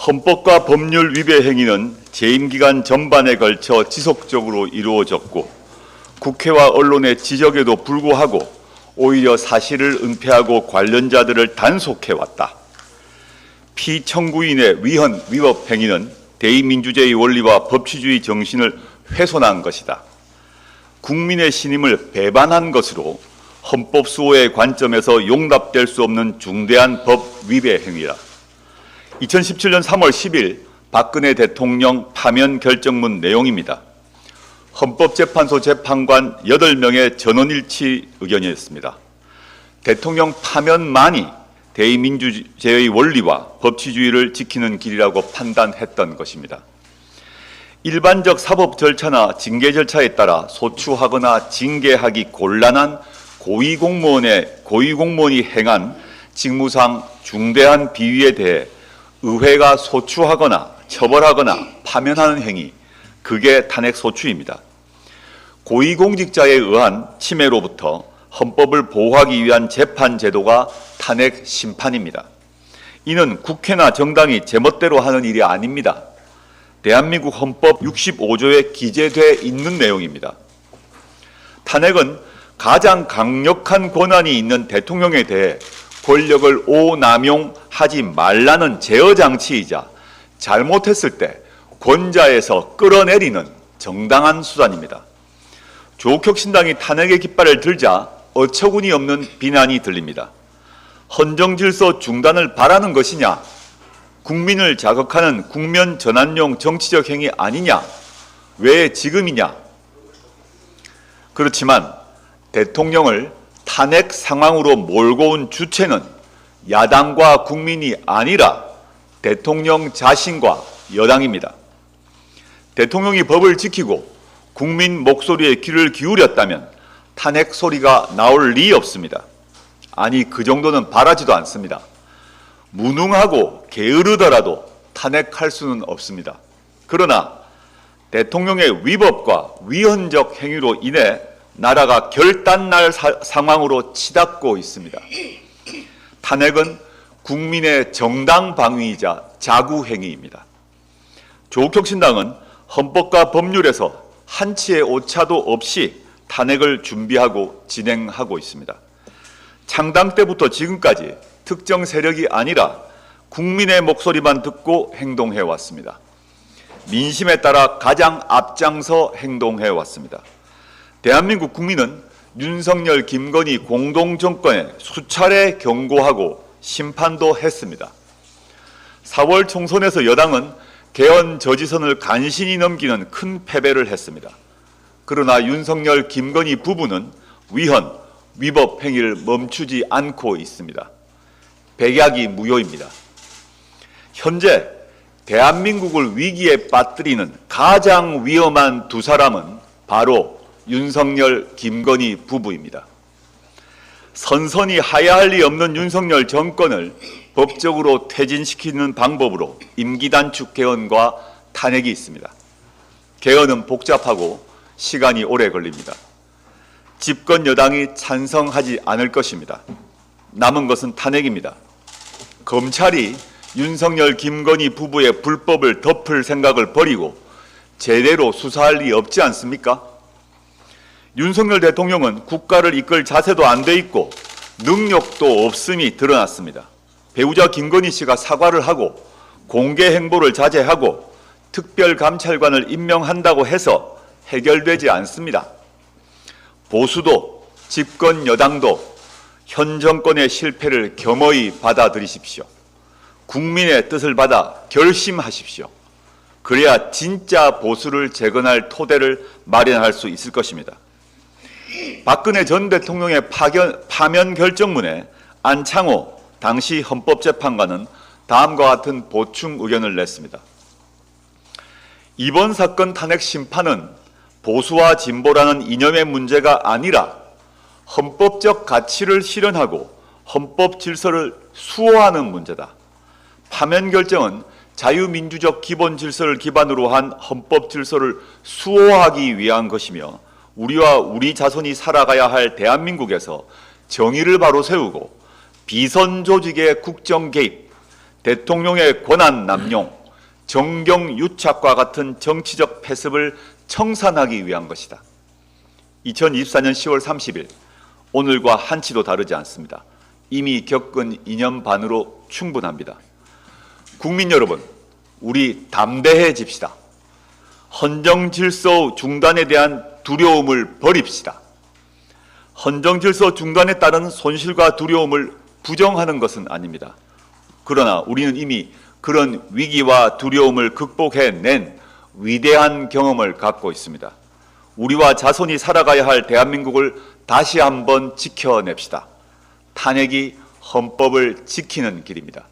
헌법과 법률 위배 행위는 재임 기간 전반에 걸쳐 지속적으로 이루어졌고 국회와 언론의 지적에도 불구하고 오히려 사실을 은폐하고 관련자들을 단속해왔다. 피청구인의 위헌, 위법 행위는 대의민주제의 원리와 법치주의 정신을 훼손한 것이다. 국민의 신임을 배반한 것으로 헌법 수호의 관점에서 용납될 수 없는 중대한 법 위배 행위다. 2017년 3월 10일 박근혜 대통령 파면 결정문 내용입니다. 헌법재판소 재판관 8명의 전원일치 의견이었습니다. 대통령 파면만이 대의민주제의 원리와 법치주의를 지키는 길이라고 판단했던 것입니다. 일반적 사법 절차나 징계 절차에 따라 소추하거나 징계하기 곤란한 고위공무원이 행한 직무상 중대한 비위에 대해 의회가 소추하거나 처벌하거나 파면하는 행위, 그게 탄핵소추입니다. 고위공직자에 의한 침해로부터 헌법을 보호하기 위한 재판 제도가 탄핵 심판입니다. 이는 국회나 정당이 제멋대로 하는 일이 아닙니다. 대한민국 헌법 65조에 기재되어 있는 내용입니다. 탄핵은 가장 강력한 권한이 있는 대통령에 대해 권력을 오남용하지 말라는 제어 장치이자 잘못했을 때 권자에서 끌어내리는 정당한 수단입니다. 조국혁신당이 탄핵의 깃발을 들자 어처구니 없는 비난이 들립니다. 헌정질서 중단을 바라는 것이냐? 국민을 자극하는 국면 전환용 정치적 행위 아니냐? 왜 지금이냐? 그렇지만 대통령을 탄핵 상황으로 몰고 온 주체는 야당과 국민이 아니라 대통령 자신과 여당입니다. 대통령이 법을 지키고 국민 목소리에 귀를 기울였다면 탄핵 소리가 나올 리 없습니다. 아니, 그 정도는 바라지도 않습니다. 무능하고 게으르더라도 탄핵할 수는 없습니다. 그러나 대통령의 위법과 위헌적 행위로 인해 나라가 결단날 상황으로 치닫고 있습니다. 탄핵은 국민의 정당 방위이자 자구행위입니다. 조국혁신당은 헌법과 법률에서 한치의 오차도 없이 탄핵을 준비하고 진행하고 있습니다. 창당 때부터 지금까지 특정 세력이 아니라 국민의 목소리만 듣고 행동해 왔습니다. 민심에 따라 가장 앞장서 행동해 왔습니다. 대한민국 국민은 윤석열, 김건희 공동정권에 수차례 경고하고 심판도 했습니다. 4월 총선에서 여당은 개헌 저지선을 간신히 넘기는 큰 패배를 했습니다. 그러나 윤석열, 김건희 부부는 위헌, 위법 행위를 멈추지 않고 있습니다. 백약이 무효입니다. 현재 대한민국을 위기에 빠뜨리는 가장 위험한 두 사람은 바로 윤석열, 김건희 부부입니다. 선선히 하야할 리 없는 윤석열 정권을 법적으로 퇴진시키는 방법으로 임기 단축 개헌과 탄핵이 있습니다. 개헌은 복잡하고 시간이 오래 걸립니다. 집권 여당이 찬성하지 않을 것입니다. 남은 것은 탄핵입니다. 검찰이 윤석열, 김건희 부부의 불법을 덮을 생각을 버리고 제대로 수사할 리 없지 않습니까? 윤석열 대통령은 국가를 이끌 자세도 안 돼 있고 능력도 없음이 드러났습니다. 배우자 김건희 씨가 사과를 하고 공개 행보를 자제하고 특별감찰관을 임명한다고 해서 해결되지 않습니다. 보수도 집권 여당도 현 정권의 실패를 겸허히 받아들이십시오. 국민의 뜻을 받아 결심하십시오. 그래야 진짜 보수를 재건할 토대를 마련할 수 있을 것입니다. 박근혜 전 대통령의 파면 결정문에 안창호 당시 헌법재판관은 다음과 같은 보충 의견을 냈습니다. 이번 사건 탄핵 심판은 보수와 진보라는 이념의 문제가 아니라 헌법적 가치를 실현하고 헌법 질서를 수호하는 문제다. 파면 결정은 자유민주적 기본 질서를 기반으로 한 헌법 질서를 수호하기 위한 것이며 우리와 우리 자손이 살아가야 할 대한민국에서 정의를 바로 세우고 비선 조직의 국정 개입, 대통령의 권한 남용, 정경 유착과 같은 정치적 패습을 청산하기 위한 것이다. 2024년 10월 30일, 오늘과 한치도 다르지 않습니다. 이미 겪은 2년 반으로 충분합니다. 국민 여러분, 우리 담대해집시다. 헌정질서 중단에 대한 두려움을 버립시다. 헌정질서 중단에 따른 손실과 두려움을 부정하는 것은 아닙니다. 그러나 우리는 이미 그런 위기와 두려움을 극복해낸 위대한 경험을 갖고 있습니다. 우리와 자손이 살아가야 할 대한민국을 다시 한번 지켜냅시다. 탄핵이 헌법을 지키는 길입니다.